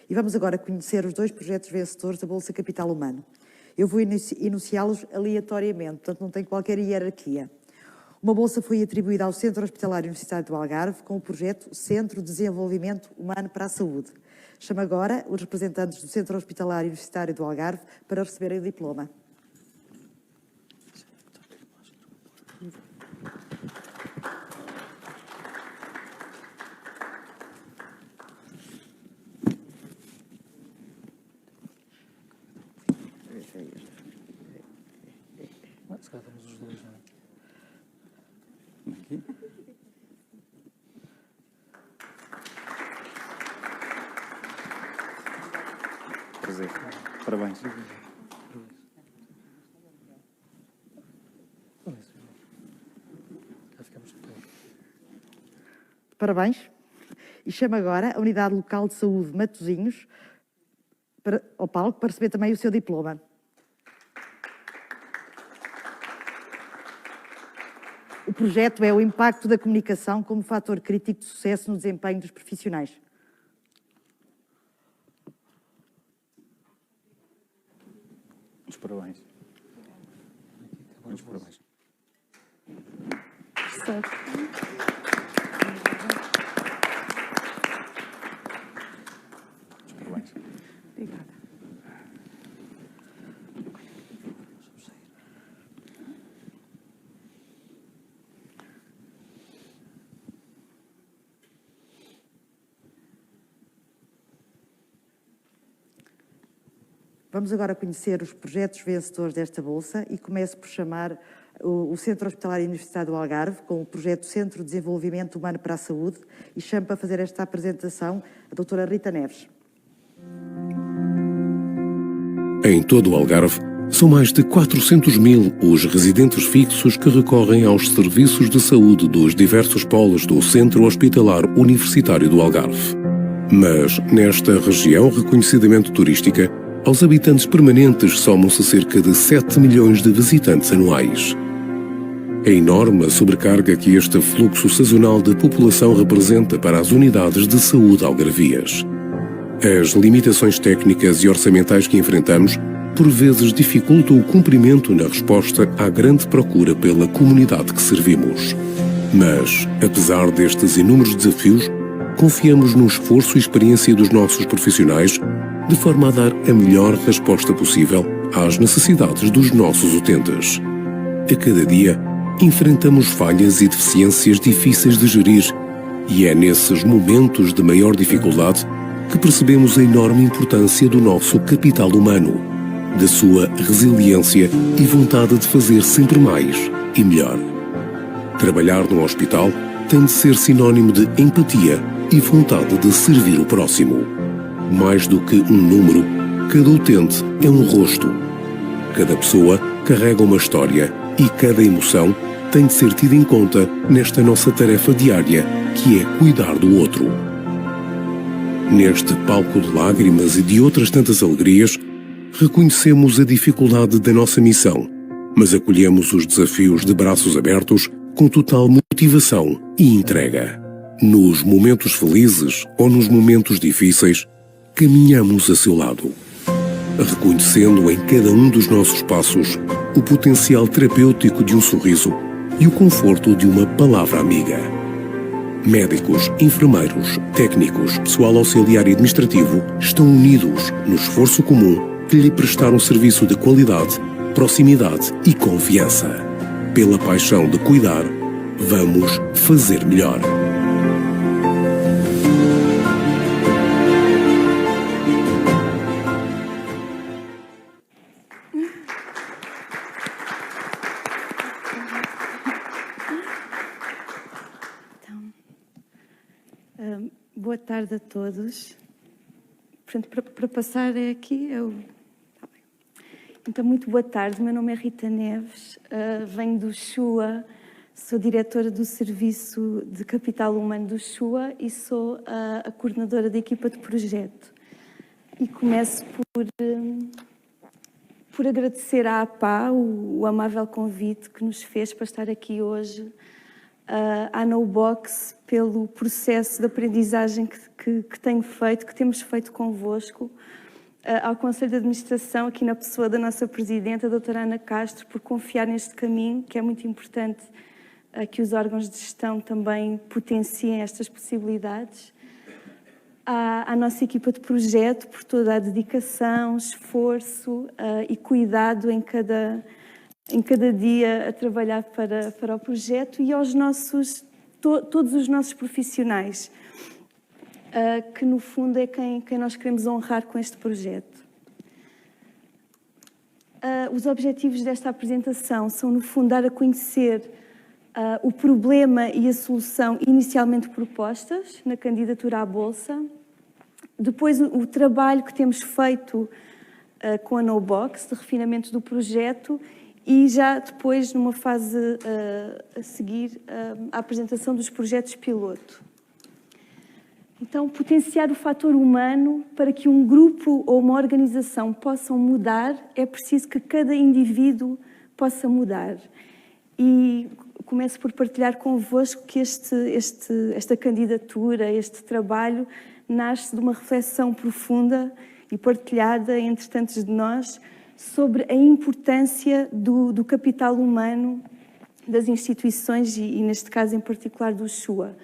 E vamos agora conhecer os 2 projetos vencedores da Bolsa Capital Humano. Eu vou enunciá-los aleatoriamente, portanto não tem qualquer hierarquia. Uma bolsa foi atribuída ao Centro Hospitalar Universitário do Algarve com o projeto Centro de Desenvolvimento Humano para a Saúde. Chamo agora os representantes do Centro Hospitalar Universitário do Algarve para receberem o diploma. Se calhar temos os dois, não é? Aqui. Prazer. Parabéns. Já ficamos de pé. Parabéns. E chamo agora a Unidade Local de Saúde Matosinhos ao palco para receber também o seu diploma. O projeto é o impacto da comunicação como fator crítico de sucesso no desempenho dos profissionais. Muitos parabéns. Muitos parabéns. Muitos parabéns. Obrigada. Vamos agora conhecer os projetos vencedores desta Bolsa e começo por chamar o Centro Hospitalar Universitário do Algarve com o projeto Centro de Desenvolvimento Humano para a Saúde e chamo para fazer esta apresentação a doutora Rita Neves. Em todo o Algarve, são mais de 400.000 os residentes fixos que recorrem aos serviços de saúde dos diversos polos do Centro Hospitalar Universitário do Algarve. Mas, nesta região reconhecidamente turística, aos habitantes permanentes somam-se cerca de 7 milhões de visitantes anuais. A enorme sobrecarga que este fluxo sazonal de população representa para as unidades de saúde algarvias. As limitações técnicas e orçamentais que enfrentamos por vezes dificultam o cumprimento na resposta à grande procura pela comunidade que servimos. Mas, apesar destes inúmeros desafios, confiamos no esforço e experiência dos nossos profissionais de forma a dar a melhor resposta possível às necessidades dos nossos utentes. A cada dia, enfrentamos falhas e deficiências difíceis de gerir e é nesses momentos de maior dificuldade que percebemos a enorme importância do nosso capital humano, da sua resiliência e vontade de fazer sempre mais e melhor. Trabalhar num hospital tem de ser sinónimo de empatia e vontade de servir o próximo. Mais do que um número, cada utente é um rosto. Cada pessoa carrega uma história e cada emoção tem de ser tida em conta nesta nossa tarefa diária, que é cuidar do outro. Neste palco de lágrimas e de outras tantas alegrias, reconhecemos a dificuldade da nossa missão, mas acolhemos os desafios de braços abertos com total motivação e entrega. Nos momentos felizes ou nos momentos difíceis, caminhamos a seu lado, reconhecendo em cada um dos nossos passos o potencial terapêutico de um sorriso e o conforto de uma palavra amiga. Médicos, enfermeiros, técnicos, pessoal auxiliar e administrativo estão unidos no esforço comum de lhe prestar um serviço de qualidade, proximidade e confiança. Pela paixão de cuidar, vamos fazer melhor. Boa tarde a todos. Portanto, para passar aqui, Tá bem. Então, muito boa tarde. Meu nome é Rita Neves, venho do SHUA, sou diretora do Serviço de Capital Humano do SHUA e sou a coordenadora da equipa de projeto. E começo por agradecer à APA o amável convite que nos fez para estar aqui hoje à No Box pelo processo de aprendizagem que tenho feito, que temos feito convosco, ao Conselho de Administração, aqui na pessoa da nossa Presidente, a doutora Ana Castro, por confiar neste caminho, que é muito importante que os órgãos de gestão também potenciem estas possibilidades. À nossa equipa de projeto, por toda a dedicação, esforço e cuidado em cada dia a trabalhar para o projeto, e aos todos os nossos profissionais, que no fundo é quem nós queremos honrar com este projeto. Os objetivos desta apresentação são, no fundo, dar a conhecer o problema e a solução inicialmente propostas na candidatura à Bolsa, depois o trabalho que temos feito com a No Box, de refinamento do projeto, e já depois, numa fase a seguir, a apresentação dos projetos piloto. Então, potenciar o fator humano para que um grupo ou uma organização possam mudar, é preciso que cada indivíduo possa mudar. E começo por partilhar convosco que esta candidatura, este trabalho, nasce de uma reflexão profunda e partilhada entre tantos de nós sobre a importância do capital humano das instituições e, neste caso, em particular, do SHUA.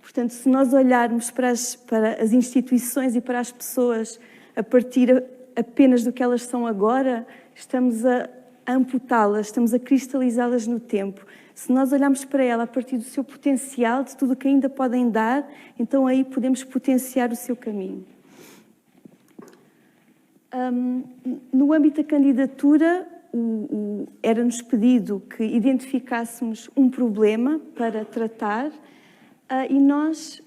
Portanto, se nós olharmos para as instituições e para as pessoas a partir apenas do que elas são agora, estamos a amputá-las, estamos a cristalizá-las no tempo. Se nós olharmos para ela a partir do seu potencial, de tudo o que ainda podem dar, então aí podemos potenciar o seu caminho. No âmbito da candidatura, era-nos pedido que identificássemos um problema para tratar, e nós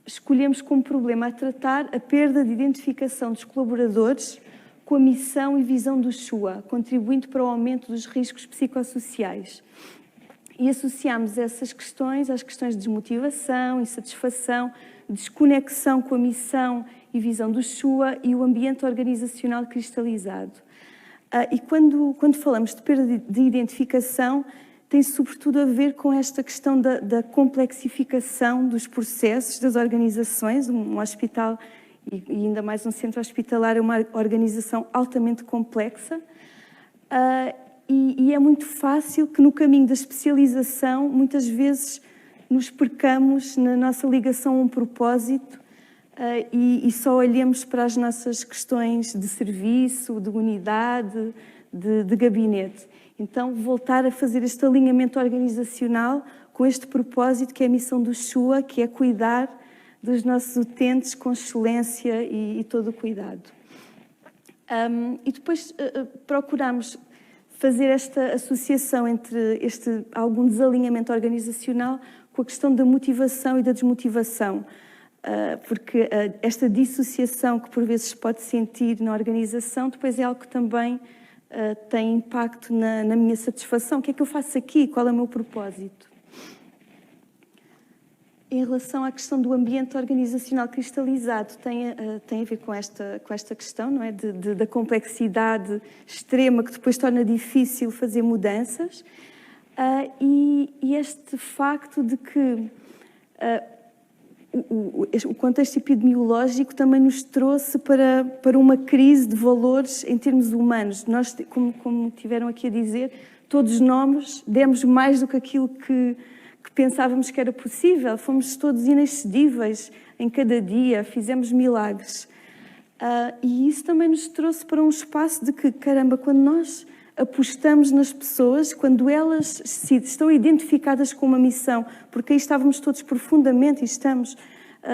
escolhemos como problema a tratar a perda de identificação dos colaboradores com a missão e visão do SHUA, contribuindo para o aumento dos riscos psicossociais. E associámos essas questões às questões de desmotivação, insatisfação, desconexão com a missão e visão do SHUA e o ambiente organizacional cristalizado. E quando falamos de perda de identificação, tem sobretudo a ver com esta questão da complexificação dos processos das organizações. Um hospital, e ainda mais um centro hospitalar, é uma organização altamente complexa, e é muito fácil que no caminho da especialização, muitas vezes, nos percamos na nossa ligação a um propósito e só olhemos para as nossas questões de serviço, de unidade, de gabinete. Então, voltar a fazer este alinhamento organizacional com este propósito que é a missão do SHUA, que é cuidar dos nossos utentes com excelência e todo o cuidado. E depois procuramos fazer esta associação entre algum desalinhamento organizacional com a questão da motivação e da desmotivação, porque esta dissociação que por vezes pode sentir na organização, depois é algo que também tem impacto na minha satisfação. O que é que eu faço aqui? Qual é o meu propósito? Em relação à questão do ambiente organizacional cristalizado, tem a ver com esta questão, não é? Da complexidade extrema que depois torna difícil fazer mudanças, e este facto de que o contexto epidemiológico também nos trouxe para uma crise de valores em termos humanos. Nós, como tiveram aqui a dizer, todos nós demos mais do que aquilo que pensávamos que era possível. Fomos todos inexcedíveis em cada dia, fizemos milagres. E isso também nos trouxe para um espaço de que, caramba, quando nós apostamos nas pessoas, quando elas estão identificadas com uma missão, porque aí estávamos todos profundamente e estamos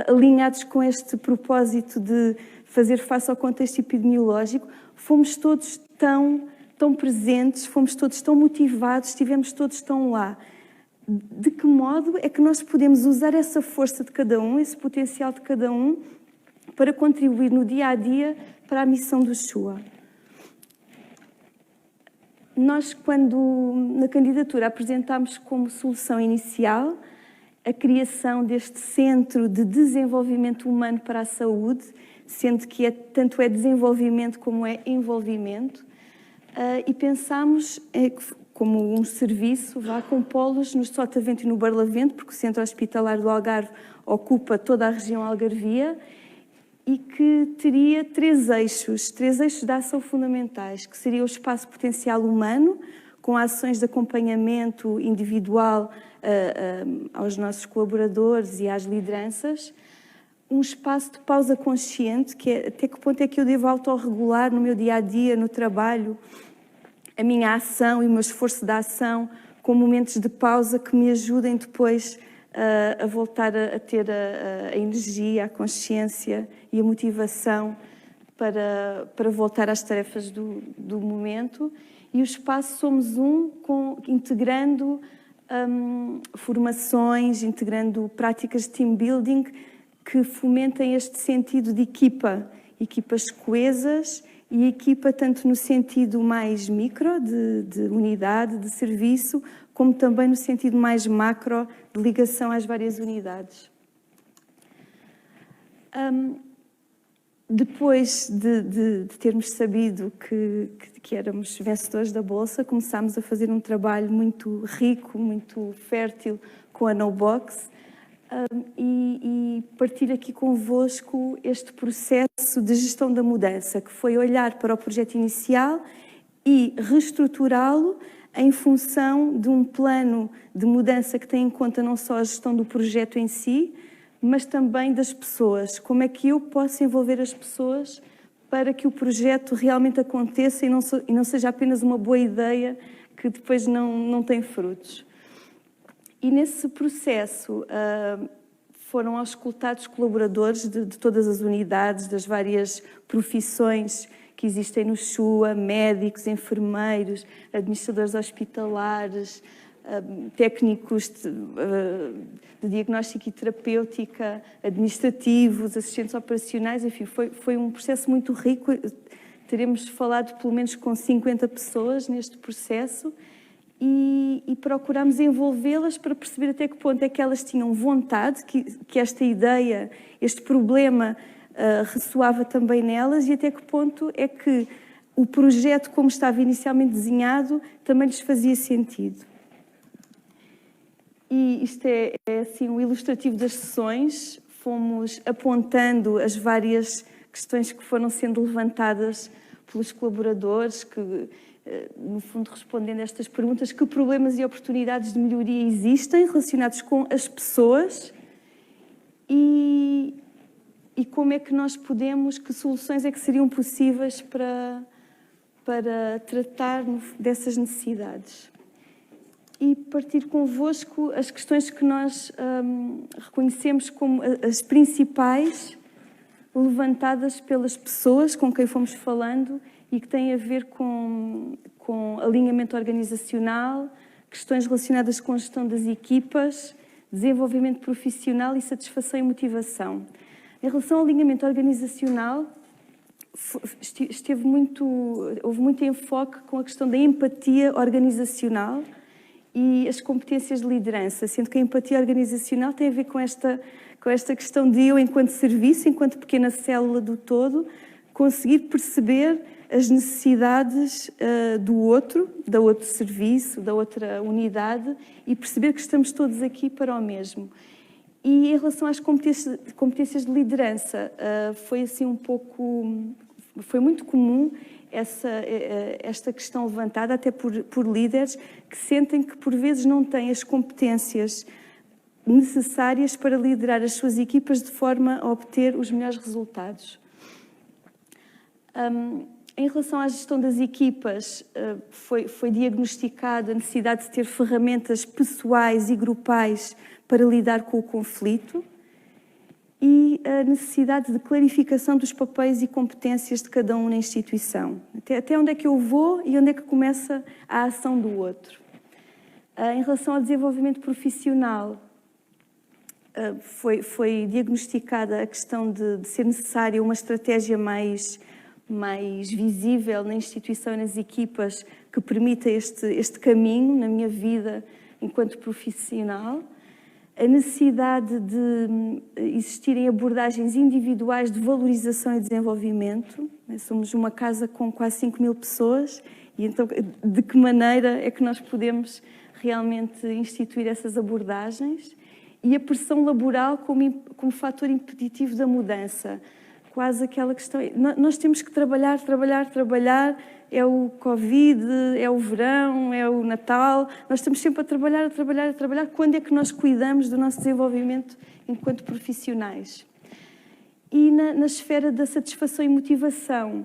alinhados com este propósito de fazer face ao contexto epidemiológico, fomos todos tão presentes, fomos todos tão motivados, estivemos todos tão lá. De que modo é que nós podemos usar essa força de cada um, esse potencial de cada um, para contribuir no dia-a-dia para a missão do SHUA? Nós, quando na candidatura apresentámos como solução inicial a criação deste Centro de Desenvolvimento Humano para a Saúde, sendo que tanto é desenvolvimento como é envolvimento, e pensámos como um serviço, com polos no Sotavento e no Barlavento, porque o Centro Hospitalar do Algarve ocupa toda a região algarvia, e que teria três eixos de ação fundamentais, que seria o espaço potencial humano, com ações de acompanhamento individual aos nossos colaboradores e às lideranças, um espaço de pausa consciente, que é até que ponto é que eu devo autorregular no meu dia-a-dia, no trabalho, a minha ação e o meu esforço de ação, com momentos de pausa que me ajudem depois a voltar a ter a energia, a consciência e a motivação para voltar às tarefas do momento. E o espaço Somos Um, integrando formações, integrando práticas de team building que fomentem este sentido de equipas coesas e equipa tanto no sentido mais micro, de unidade, de serviço, como também no sentido mais macro, de ligação às várias unidades. Depois de termos sabido que éramos vencedores da Bolsa, começámos a fazer um trabalho muito rico, muito fértil com a NoBox, e partir aqui convosco este processo de gestão da mudança, que foi olhar para o projeto inicial e reestruturá-lo em função de um plano de mudança que tem em conta não só a gestão do projeto em si, mas também das pessoas. Como é que eu posso envolver as pessoas para que o projeto realmente aconteça e não seja apenas uma boa ideia que depois não tem frutos. E nesse processo foram auscultados colaboradores de todas as unidades, das várias profissões que existem no CHUA, médicos, enfermeiros, administradores hospitalares, técnicos de diagnóstico e terapêutica, administrativos, assistentes operacionais, enfim, foi um processo muito rico. Teremos falado pelo menos com 50 pessoas neste processo e procuramos envolvê-las para perceber até que ponto é que elas tinham vontade, que esta ideia, este problema ressoava também nelas, e até que ponto é que o projeto, como estava inicialmente desenhado, também lhes fazia sentido. E isto é assim, o ilustrativo das sessões. Fomos apontando as várias questões que foram sendo levantadas pelos colaboradores, que, no fundo, respondendo a estas perguntas: que problemas e oportunidades de melhoria existem relacionados com as pessoas e como é que nós podemos, que soluções é que seriam possíveis para tratar dessas necessidades. E partir convosco as questões que nós reconhecemos como as principais, levantadas pelas pessoas com quem fomos falando e que têm a ver com alinhamento organizacional, questões relacionadas com a gestão das equipas, desenvolvimento profissional e satisfação e motivação. Em relação ao alinhamento organizacional, houve muito enfoque com a questão da empatia organizacional e as competências de liderança, sendo que a empatia organizacional tem a ver com esta questão de eu, enquanto serviço, enquanto pequena célula do todo, conseguir perceber as necessidades do outro serviço, da outra unidade, e perceber que estamos todos aqui para o mesmo. E em relação às competências de liderança, foi assim foi muito comum esta questão levantada, até por líderes que sentem que por vezes não têm as competências necessárias para liderar as suas equipas de forma a obter os melhores resultados. Em relação à gestão das equipas, foi diagnosticada a necessidade de ter ferramentas pessoais e grupais para lidar com o conflito e a necessidade de clarificação dos papéis e competências de cada um na instituição. Até onde é que eu vou e onde é que começa a ação do outro. Em relação ao desenvolvimento profissional, foi diagnosticada a questão de ser necessária uma estratégia mais visível na instituição e nas equipas que permita este caminho na minha vida enquanto profissional. A necessidade de existirem abordagens individuais de valorização e desenvolvimento. Somos uma casa com quase 5.000 pessoas E então, de que maneira é que nós podemos realmente instituir essas abordagens? E a pressão laboral como fator impeditivo da mudança. Quase aquela questão, nós temos que trabalhar, é o Covid, é o verão, é o Natal, nós estamos sempre a trabalhar. Quando é que nós cuidamos do nosso desenvolvimento enquanto profissionais? E na esfera da satisfação e motivação,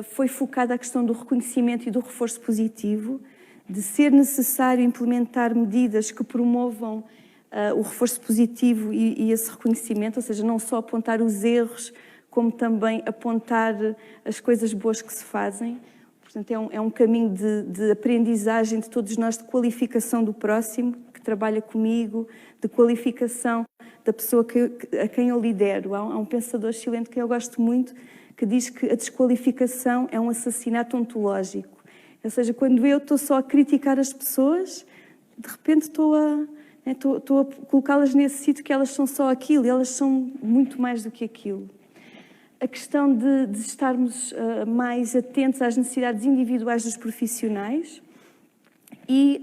foi focada a questão do reconhecimento e do reforço positivo, de ser necessário implementar medidas que promovam o reforço positivo e esse reconhecimento, ou seja, não só apontar os erros, como também apontar as coisas boas que se fazem. Portanto, é um caminho de aprendizagem de todos nós, de qualificação do próximo, que trabalha comigo, de qualificação da pessoa a quem eu lidero. Há um pensador chileno que eu gosto muito, que diz que a desqualificação é um assassinato ontológico. Ou seja, quando eu estou só a criticar as pessoas, de repente estou a colocá-las nesse sítio que elas são só aquilo, e elas são muito mais do que aquilo. A questão de estarmos mais atentos às necessidades individuais dos profissionais e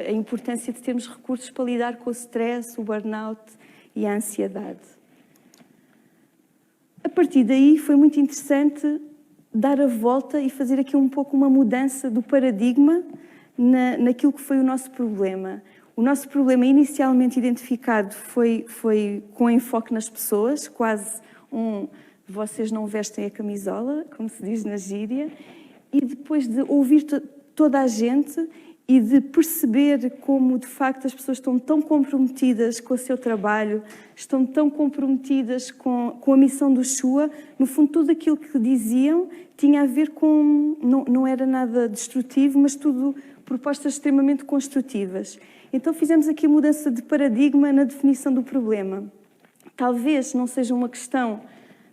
a importância de termos recursos para lidar com o stress, o burnout e a ansiedade. A partir daí foi muito interessante dar a volta e fazer aqui um pouco uma mudança do paradigma naquilo que foi o nosso problema. O nosso problema inicialmente identificado foi com enfoque nas pessoas, quase vocês não vestem a camisola, como se diz na gíria, e depois de ouvir toda a gente e de perceber como, de facto, as pessoas estão tão comprometidas com o seu trabalho, estão tão comprometidas com a missão do Shua, no fundo, tudo aquilo que diziam tinha a ver com... Não era nada destrutivo, mas tudo propostas extremamente construtivas. Então, fizemos aqui a mudança de paradigma na definição do problema. Talvez não seja uma questão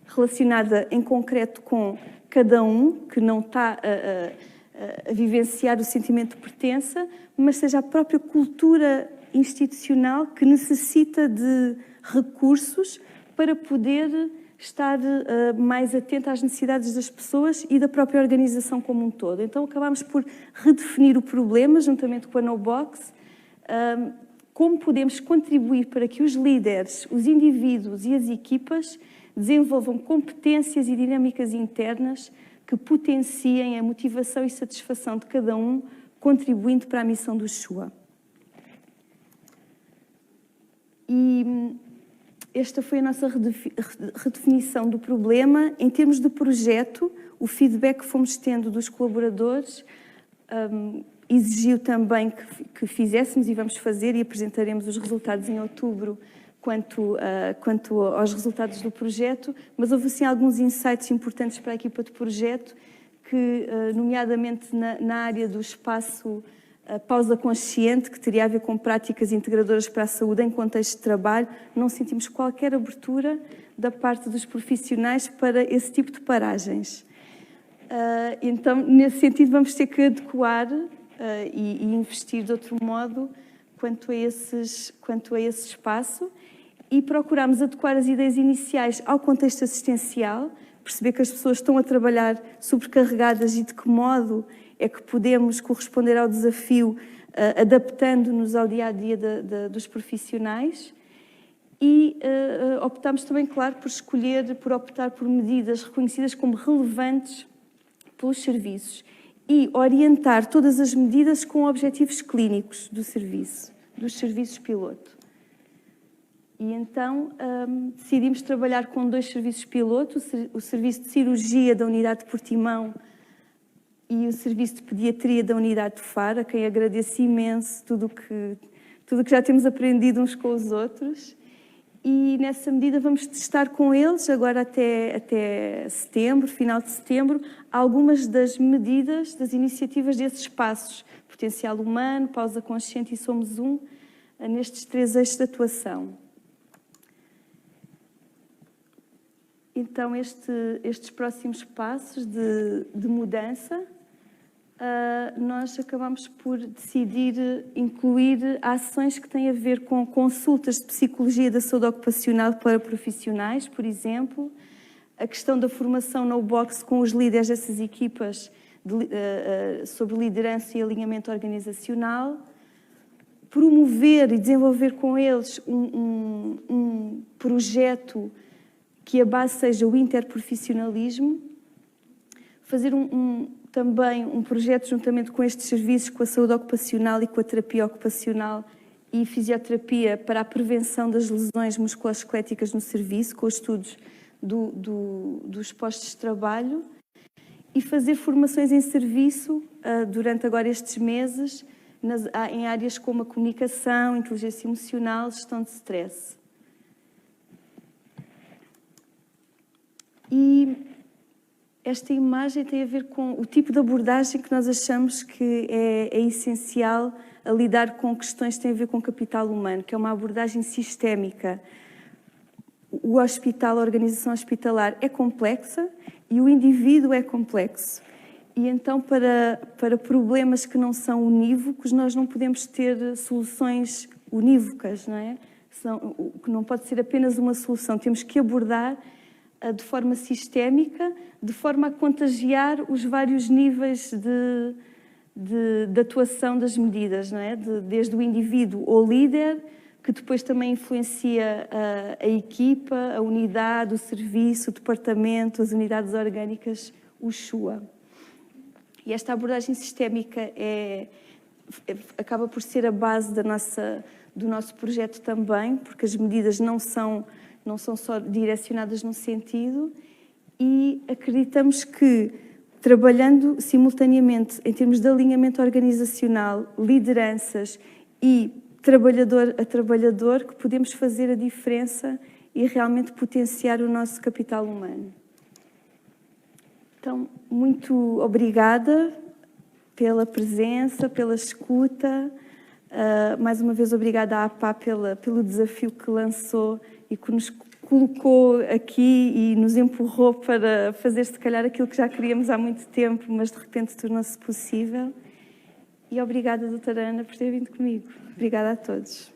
relacionada em concreto com cada um, que não está a vivenciar o sentimento de pertença, mas seja a própria cultura institucional que necessita de recursos para poder estar mais atenta às necessidades das pessoas e da própria organização como um todo. Então, acabámos por redefinir o problema, juntamente com a NoBox, como podemos contribuir para que os líderes, os indivíduos e as equipas desenvolvam competências e dinâmicas internas que potenciem a motivação e satisfação de cada um, contribuindo para a missão do Shua. E esta foi a nossa redefinição do problema. Em termos de projeto, o feedback que fomos tendo dos colaboradores exigiu também que fizéssemos, e vamos fazer, e apresentaremos os resultados em outubro, quanto aos resultados do projeto, mas houve assim alguns insights importantes para a equipa de projeto, que, nomeadamente na área do espaço pausa consciente, que teria a ver com práticas integradoras para a saúde em contexto de trabalho, não sentimos qualquer abertura da parte dos profissionais para esse tipo de paragens. Então, nesse sentido, vamos ter que adequar e investir de outro modo quanto a esse espaço, e procuramos adequar as ideias iniciais ao contexto assistencial, perceber que as pessoas estão a trabalhar sobrecarregadas e de que modo é que podemos corresponder ao desafio adaptando-nos ao dia-a-dia dos profissionais. E optámos também, claro, por optar por medidas reconhecidas como relevantes pelos serviços e orientar todas as medidas com objetivos clínicos do serviço, dos serviços piloto. E então decidimos trabalhar com 2 serviços piloto, o serviço de cirurgia da unidade de Portimão e o serviço de pediatria da unidade de Faro, a quem agradeço imenso tudo que já temos aprendido uns com os outros. E nessa medida vamos testar com eles, agora até setembro, final de setembro, algumas das medidas, das iniciativas desses espaços. Potencial humano, pausa consciente e somos um, nestes 3 eixos de atuação. Então, estes próximos passos de mudança, nós acabamos por decidir incluir ações que têm a ver com consultas de psicologia da saúde ocupacional para profissionais, por exemplo, a questão da formação no box com os líderes dessas equipas sobre liderança e alinhamento organizacional, promover e desenvolver com eles um projeto que a base seja o interprofissionalismo, fazer também um projeto juntamente com estes serviços, com a saúde ocupacional e com a terapia ocupacional e fisioterapia para a prevenção das lesões musculoesqueléticas no serviço, com os estudos dos postos de trabalho, e fazer formações em serviço durante agora estes meses em áreas como a comunicação, inteligência emocional, gestão de stress. E esta imagem tem a ver com o tipo de abordagem que nós achamos que é essencial a lidar com questões que têm a ver com capital humano, que é uma abordagem sistémica. O hospital, a organização hospitalar é complexa e o indivíduo é complexo. E então, para problemas que não são unívocos, nós não podemos ter soluções unívocas, não é? Que não pode ser apenas uma solução. Temos que abordar de forma sistémica, de forma a contagiar os vários níveis de atuação das medidas, não é? Desde o indivíduo ao líder, que depois também influencia a equipa, a unidade, o serviço, o departamento, as unidades orgânicas, o SHUA. E esta abordagem sistémica acaba por ser a base do nosso projeto também, porque as medidas não são só direcionadas num sentido, e acreditamos que, trabalhando simultaneamente em termos de alinhamento organizacional, lideranças e trabalhador a trabalhador, que podemos fazer a diferença e realmente potenciar o nosso capital humano. Então, muito obrigada pela presença, pela escuta. Mais uma vez, obrigada à APA pelo desafio que lançou e que nos colocou aqui e nos empurrou para fazer, se calhar, aquilo que já queríamos há muito tempo, mas de repente tornou-se possível. E obrigada, doutora Ana, por ter vindo comigo. Obrigada a todos.